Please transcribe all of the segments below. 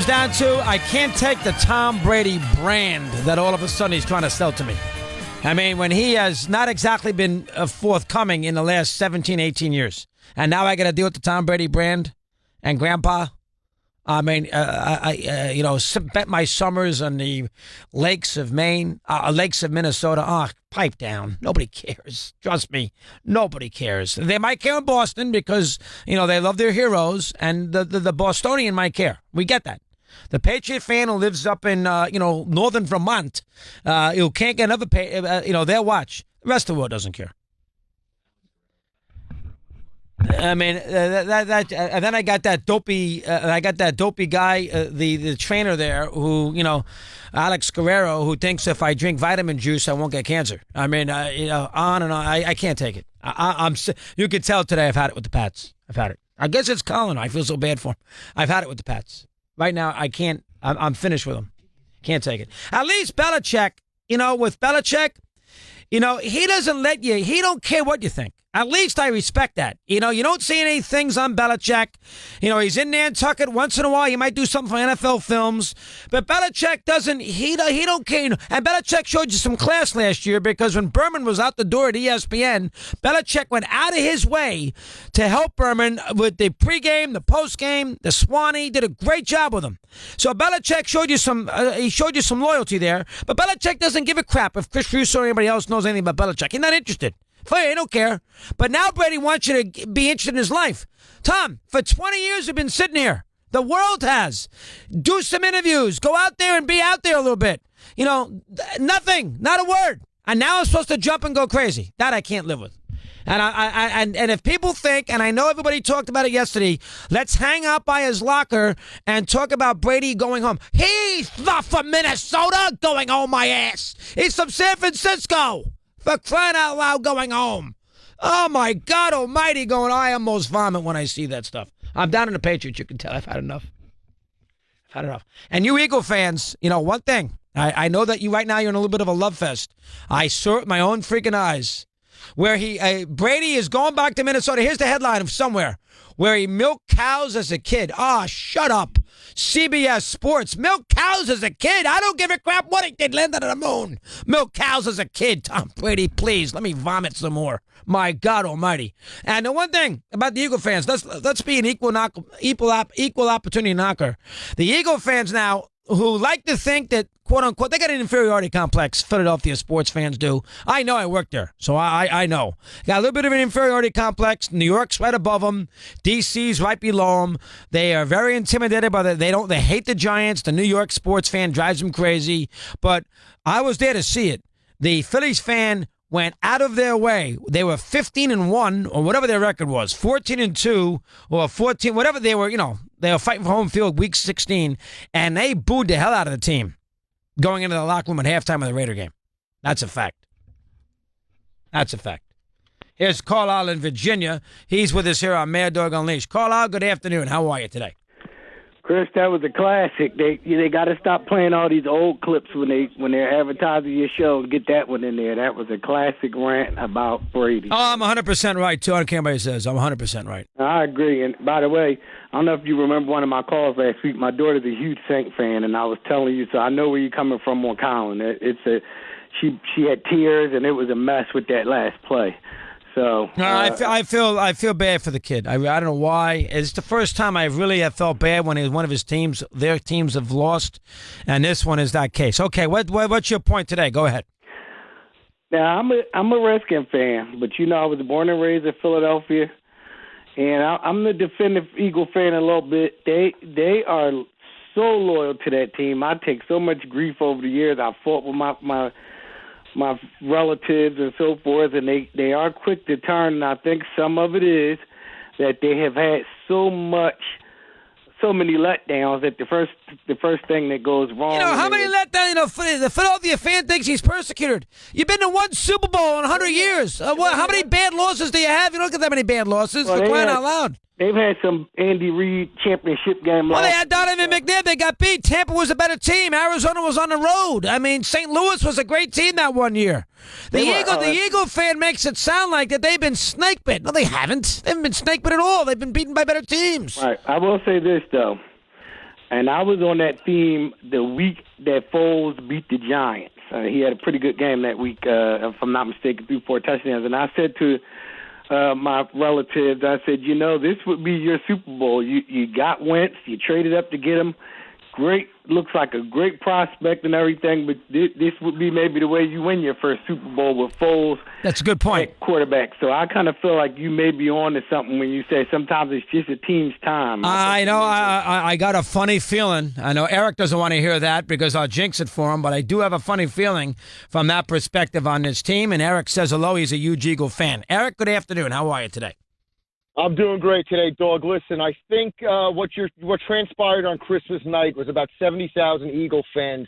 comes down to, I can't take the Tom Brady brand that all of a sudden he's trying to sell to me. I mean, when he has not exactly been forthcoming in the last 17, 18 years. And now I got to deal with the Tom Brady brand and Grandpa. I mean, I bet my summers on the lakes of Maine, lakes of Minnesota. Oh, pipe down. Nobody cares. Trust me. Nobody cares. They might care in Boston because, they love their heroes, and the Bostonian might care. We get that. The Patriot fan who lives up in, northern Vermont, who can't get another they'll watch. The rest of the world doesn't care. I mean, and then I got that dopey guy, the trainer there, who, Alex Guerrero, who thinks if I drink vitamin juice, I won't get cancer. I mean, on and on. I can't take it. You could tell today I've had it with the Pats. I've had it. I guess it's Colin. I feel so bad for him. I've had it with the Pats. Right now, I can't. I'm finished with him. Can't take it. At least Belichick, with Belichick, he doesn't let you. He don't care what you think. At least I respect that. You don't see any things on Belichick. He's in Nantucket once in a while. He might do something for NFL films. But Belichick doesn't, he don't care. And Belichick showed you some class last year because when Berman was out the door at ESPN, Belichick went out of his way to help Berman with the pregame, the postgame, the Swanee. Did a great job with him. So Belichick showed you some loyalty there. But Belichick doesn't give a crap if Chris Russo or anybody else knows anything about Belichick. He's not interested. I don't care. But now Brady wants you to be interested in his life. Tom, for 20 years we've been sitting here. The world has. Do some interviews. Go out there and be out there a little bit. Nothing. Not a word. And now I'm supposed to jump and go crazy. That I can't live with. And if people think, and I know everybody talked about it yesterday, let's hang out by his locker and talk about Brady going home. He's not from Minnesota going home, my ass. He's from San Francisco. For crying out loud, going home. Oh, my God almighty, I almost vomit when I see that stuff. I'm down in the Patriots, you can tell. I've had enough. And you Eagle fans, one thing. I know that you right now, you're in a little bit of a love fest. I saw it with my own freaking eyes. Where Brady is going back to Minnesota. Here's the headline of somewhere. Where he milked cows as a kid. Shut up. CBS Sports. Milk cows as a kid. I don't give a crap what he did. Landed on the moon. Milk cows as a kid. Tom Brady, please. Let me vomit some more. My God almighty. And the one thing about the Eagle fans, let's be an equal opportunity knocker. The Eagle fans now, who like to think that, quote unquote, they got an inferiority complex. Philadelphia sports fans do. I know, I worked there, so I know. Got a little bit of an inferiority complex. New York's right above them. DC's right below them. They are very intimidated by they hate the Giants. The New York sports fan drives them crazy. But I was there to see it. The Phillies fan went out of their way. They were 15-1, or whatever their record was, 14-2, or 14, whatever they were. They were fighting for home field week 16, and they booed the hell out of the team going into the locker room at halftime of the Raider game. That's a fact. Here's Carlisle in Virginia. He's with us here on Mad Dog Unleashed. Carlisle, good afternoon. How are you today? Chris, that was a classic. They got to stop playing all these old clips when they're advertising your show. Get that one in there. That was a classic rant about Brady. Oh, I'm 100% right, too. I don't care what anybody says. I'm 100% right. I agree. And by the way, I don't know if you remember one of my calls last week. My daughter's a huge Saint fan, and I was telling you, so I know where you're coming from on Colin. She had tears, and it was a mess with that last play. So I feel bad for the kid. I don't know why. It's the first time I really have felt bad when one of his teams, their teams have lost, and this one is that case. Okay, what's your point today? Go ahead. Now I'm a Redskins fan, but I was born and raised in Philadelphia, and I'm the definitive Eagle fan a little bit. They are so loyal to that team. I take so much grief over the years. I fought with my relatives and so forth, and they are quick to turn. And I think some of it is that they have had so many letdowns that the first thing that goes wrong. How many letdowns? The Philadelphia fan thinks he's persecuted. You've been to one Super Bowl in 100 years. How many bad losses do you have? You don't get that many bad losses. For crying out loud. They've had some Andy Reid championship game. Well, they had Donovan McNabb. They got beat. Tampa was a better team. Arizona was on the road. I mean, St. Louis was a great team that one year. The Eagle fan makes it sound like that they've been snake bit. No, they haven't. They haven't been snake bit at all. They've been beaten by better teams. Right. I will say this, though. And I was on that team the week that Foles beat the Giants. He had a pretty good game that week, if I'm not mistaken, threw 4 touchdowns. And I said to my relatives, I said, this would be your Super Bowl. You got Wentz. You traded up to get him. Great, looks like a great prospect and everything, but this would be maybe the way you win your first Super Bowl with Foles. That's a good point. At quarterback. So I kind of feel like you may be on to something when you say sometimes it's just a team's time. I know. I got a funny feeling. I know Eric doesn't want to hear that because I'll jinx it for him, but I do have a funny feeling from that perspective on this team. And Eric says hello. He's a huge Eagle fan. Eric, good afternoon. How are you today? I'm doing great today, Dog. Listen, I think what transpired on Christmas night was about 70,000 Eagle fans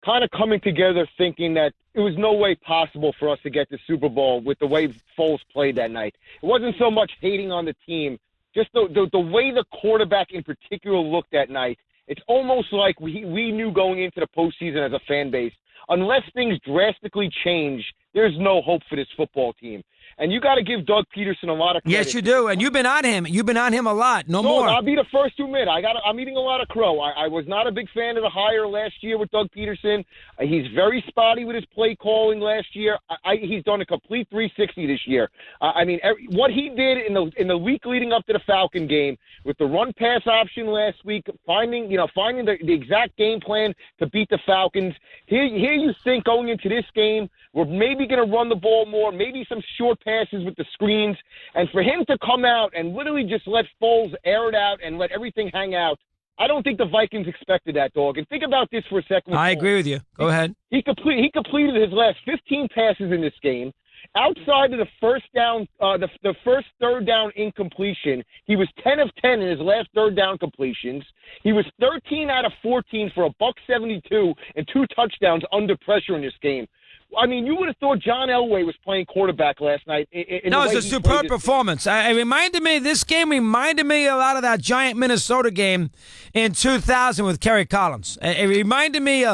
kind of coming together thinking that it was no way possible for us to get the Super Bowl with the way Foles played that night. It wasn't so much hating on the team, just the way the quarterback in particular looked that night. It's almost like we knew going into the postseason as a fan base, unless things drastically change, there's no hope for this football team. And you got to give Doug Peterson a lot of credit. Yes, you do. And you've been on him. You've been on him a lot. No more. I'll be the first to admit. I'm eating a lot of crow. I was not a big fan of the hire last year with Doug Peterson. He's very spotty with his play calling last year. He's done a complete 360 this year. What he did in the week leading up to the Falcon game with the run pass option last week, finding the exact game plan to beat the Falcons. Here you think going into this game, we're maybe going to run the ball more, maybe some short passes with the screens. And for him to come out and literally just let Foles air it out and let everything hang out, I don't think the Vikings expected that, Dog. And think about this for a second. I agree with you. Go ahead. He completed his last 15 passes in this game. Outside of the first down, the first third down incompletion, he was 10 of 10 in his last third down completions. He was 13 out of 14 for $172 and 2 touchdowns under pressure in this game. I mean, you would have thought John Elway was playing quarterback last night. No, it's a superb performance. This game reminded me a lot of that giant Minnesota game in 2000 with Kerry Collins. It reminded me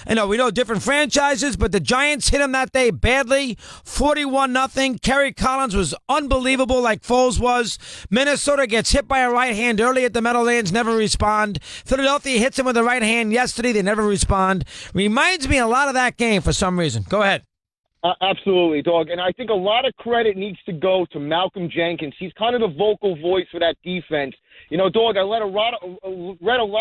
we know different franchises, but the Giants hit him that day badly, 41-0. Kerry Collins was unbelievable like Foles was. Minnesota gets hit by a right hand early at the Meadowlands, never respond. Philadelphia hits him with the right hand yesterday, they never respond. Reminds me a lot of that game for some reason. Go ahead. Absolutely, Dog. And I think a lot of credit needs to go to Malcolm Jenkins. He's kind of the vocal voice for that defense. Dog, I read a lot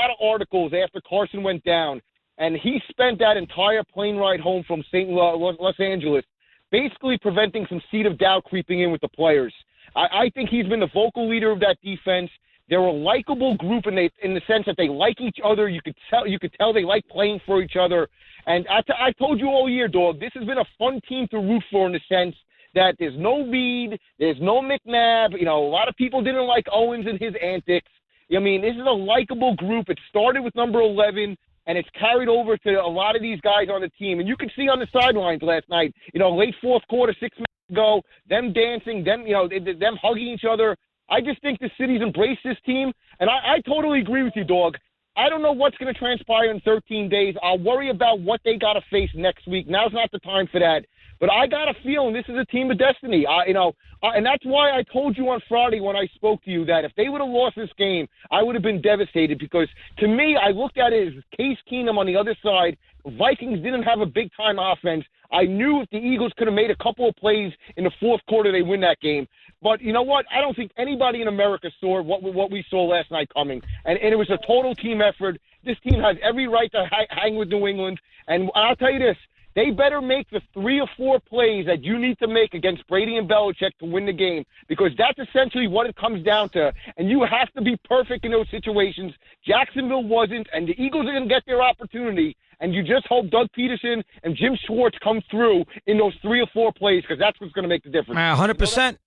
of articles after Carson went down, and he spent that entire plane ride home from Los Angeles basically preventing some seed of doubt creeping in with the players. I think he's been the vocal leader of that defense. They're a likable group in the sense that they like each other. You could tell they like playing for each other. And I told you all year, Dog, this has been a fun team to root for in the sense that there's no Reed, there's no McNabb. A lot of people didn't like Owens and his antics. This is a likable group. It started with number 11, and it's carried over to a lot of these guys on the team. And you can see on the sidelines last night, late fourth quarter, 6 minutes ago, them dancing, them hugging each other. I just think the city's embraced this team, and I totally agree with you, Dog. I don't know what's going to transpire in 13 days. I'll worry about what they got to face next week. Now's not the time for that. But I got a feeling this is a team of destiny. And that's why I told you on Friday when I spoke to you that if they would have lost this game, I would have been devastated because, to me, I looked at it as Case Keenum on the other side. Vikings didn't have a big-time offense. I knew if the Eagles could have made a couple of plays in the fourth quarter, they win that game. But you know what? I don't think anybody in America saw what we saw last night coming. And it was a total team effort. This team has every right to hang with New England. And I'll tell you this. They better make the 3 or 4 plays that you need to make against Brady and Belichick to win the game because that's essentially what it comes down to. And you have to be perfect in those situations. Jacksonville wasn't, and the Eagles are going to get their opportunity. And you just hope Doug Peterson and Jim Schwartz come through in those 3 or 4 plays because that's what's going to make the difference. 100%.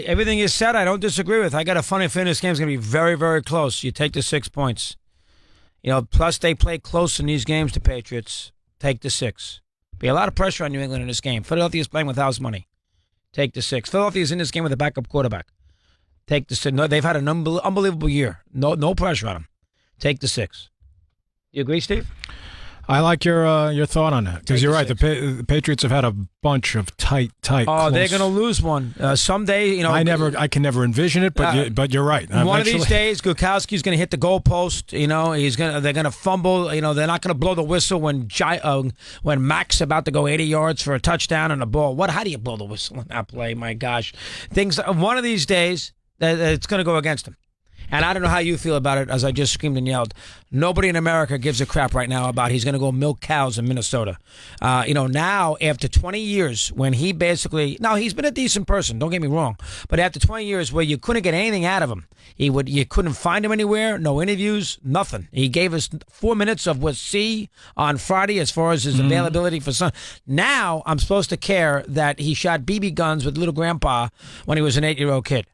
Everything you said, I don't disagree with. I got a funny feeling this game's going to be very, very close. You take the 6 points. Plus they play close in these games, the Patriots. Take the 6. Be a lot of pressure on New England in this game. Philadelphia's playing with house money. Take the 6. Philadelphia's in this game with a backup quarterback. Take the 6. No, they've had an unbelievable year. No pressure on them. Take the 6. You agree, Steve? I like your thought on that because you're right. The Patriots have had a bunch of tight. Oh, they're going to lose one someday. I can never envision it, but you're right. One of these days, Gukowski's going to hit the goalpost. They're going to fumble. They're not going to blow the whistle when Mac's about to go 80 yards for a touchdown and a ball. How do you blow the whistle in that play? My gosh, one of these days it's going to go against him. And I don't know how you feel about it, as I just screamed and yelled. Nobody in America gives a crap right now about he's going to go milk cows in Minnesota. Now, after 20 years, when he basically... Now, he's been a decent person, don't get me wrong. But after 20 years where you couldn't get anything out of him, you couldn't find him anywhere, no interviews, nothing. He gave us 4 minutes of what C on Friday as far as his availability for Sunday. Now, I'm supposed to care that he shot BB guns with little grandpa when he was an 8-year-old kid.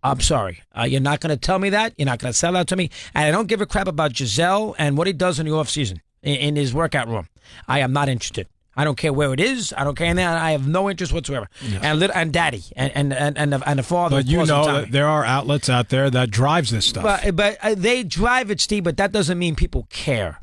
I'm sorry. You're not going to tell me that. You're not going to sell that to me. And I don't give a crap about Giselle and what he does in the offseason in his workout room. I am not interested. I don't care where it is. I don't care anything. I have no interest whatsoever. Yes. And Daddy and the father. But you know that there are outlets out there that drives this stuff. But they drive it, Steve. But that doesn't mean people care.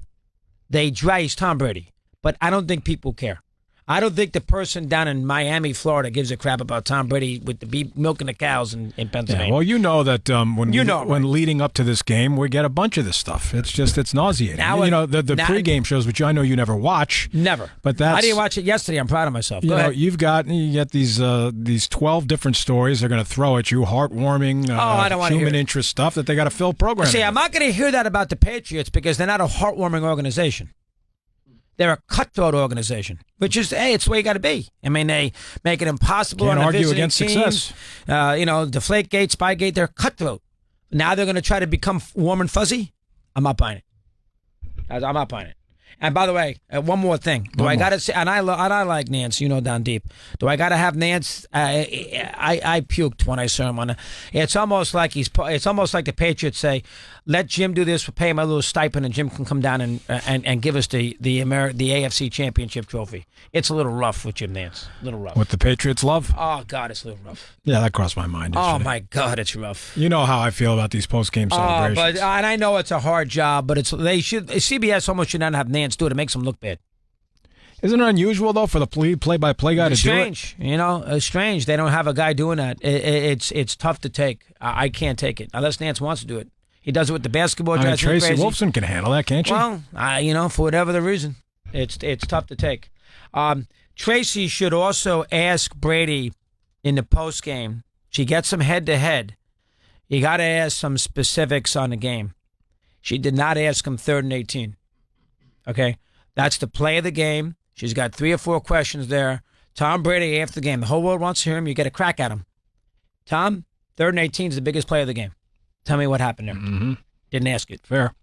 They drive Tom Brady. But I don't think people care. I don't think the person down in Miami, Florida, gives a crap about Tom Brady with the milking the cows in Pennsylvania. Yeah, well, you know that when leading up to this game, we get a bunch of this stuff. It's nauseating. Now, the pregame shows, which I know you never watch. Never. But I didn't watch it yesterday. I'm proud of myself. Go ahead. You get these 12 different stories they're going to throw at you, heartwarming, I don't want human interest stuff that they got to fill programming. See, I'm not going to hear that about the Patriots because they're not a heartwarming organization. They're a cutthroat organization, which is, hey, it's the way you got to be. I mean, they make it impossible Can't on argue visiting against teams. Success. Deflategate, Spygate, they're cutthroat. Now they're going to try to become warm and fuzzy. I'm not buying it. I'm not buying it. And by the way, one more thing. Do I got to say? And I like Nance. Down deep. Do I got to have Nance? I puked when I saw him on. It's almost like It's almost like the Patriots say, "Let Jim do this. We'll pay him a little stipend, and Jim can come down and give us the AFC Championship trophy." It's a little rough with Jim Nance. A little rough. What the Patriots love? Oh God, it's a little rough. Yeah, that crossed my mind. Oh my God, it's rough. You know how I feel about these post-game celebrations. And I know it's a hard job, but CBS almost should not have Nance do it. It makes him look bad. Isn't it unusual though for the play-by-play guy to do it? Strange, it's strange. They don't have a guy doing that. It's tough to take. I can't take it unless Nance wants to do it. He does it with the basketball. Tracy Wolfson can handle that, can't she? Well, for whatever the reason, it's tough to take. Tracy should also ask Brady in the post game. She gets him head to head. You got to ask some specifics on the game. She did not ask him 3rd and 18. Okay, that's the play of the game. She's got 3 or 4 questions there. Tom Brady after the game. The whole world wants to hear him. You get a crack at him. Tom, 3rd and 18 is the biggest play of the game. Tell me what happened there. Mm-hmm. Didn't ask it. Fair.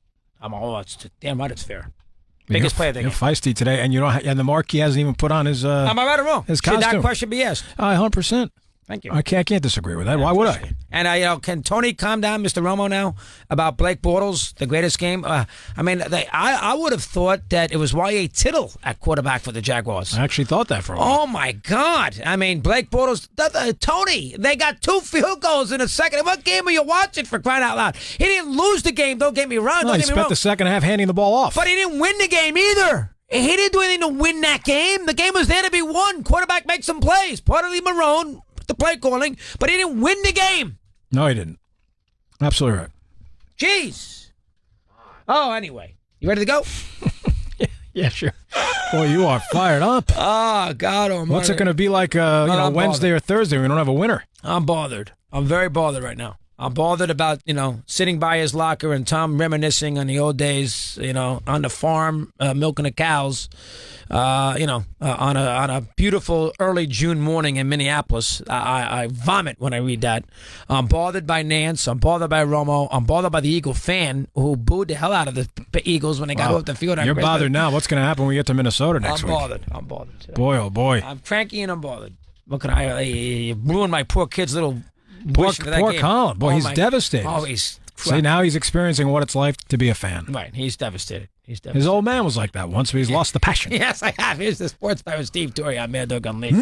It's damn right it's fair. Biggest play of the game. You're feisty today, and and the marquee hasn't even put on his. Am I right or wrong? His costume. Should that question be asked? 100%. Thank you. I can't disagree with that. Why would I? And can Tony calm down, Mr. Romo, now about Blake Bortles, the greatest game? I would have thought that it was Y.A. Tittle at quarterback for the Jaguars. I actually thought that for a while. Oh my God! I mean, Blake Bortles, Tony, they got 2 field goals in a second. What game are you watching, for crying out loud? He didn't lose the game. Don't get me wrong. No, he spent the second half handing the ball off, but he didn't win the game either. He didn't do anything to win that game. The game was there to be won. Quarterback makes some plays. Part of the Marone. The play calling, but he didn't win the game. No, he didn't. Absolutely right. Jeez. Oh, anyway. You ready to go? Yeah, sure. Boy, you are fired up. Oh, God almighty. What's it going to be like Wednesday or Thursday? We don't have a winner. I'm bothered. I'm very bothered right now. I'm bothered about, sitting by his locker and Tom reminiscing on the old days, on the farm, milking the cows, on a beautiful early June morning in Minneapolis. I vomit when I read that. I'm bothered by Nance. I'm bothered by Romo. I'm bothered by the Eagle fan who booed the hell out of the Eagles when they got off the field. You're bothered now. What's going to happen when we get to Minnesota next week? I'm bothered. Today. Boy, oh boy. I'm cranky and I'm bothered. What can you ruined my poor kid's little... Poor Colin. Boy, he's devastated. Oh, he's... See, now he's experiencing what it's like to be a fan. Right, he's devastated. His old man was like that once, but he's lost the passion. Yes, I have. Here's the sports guy with Steve Torrey on Mad Dog Unleashed.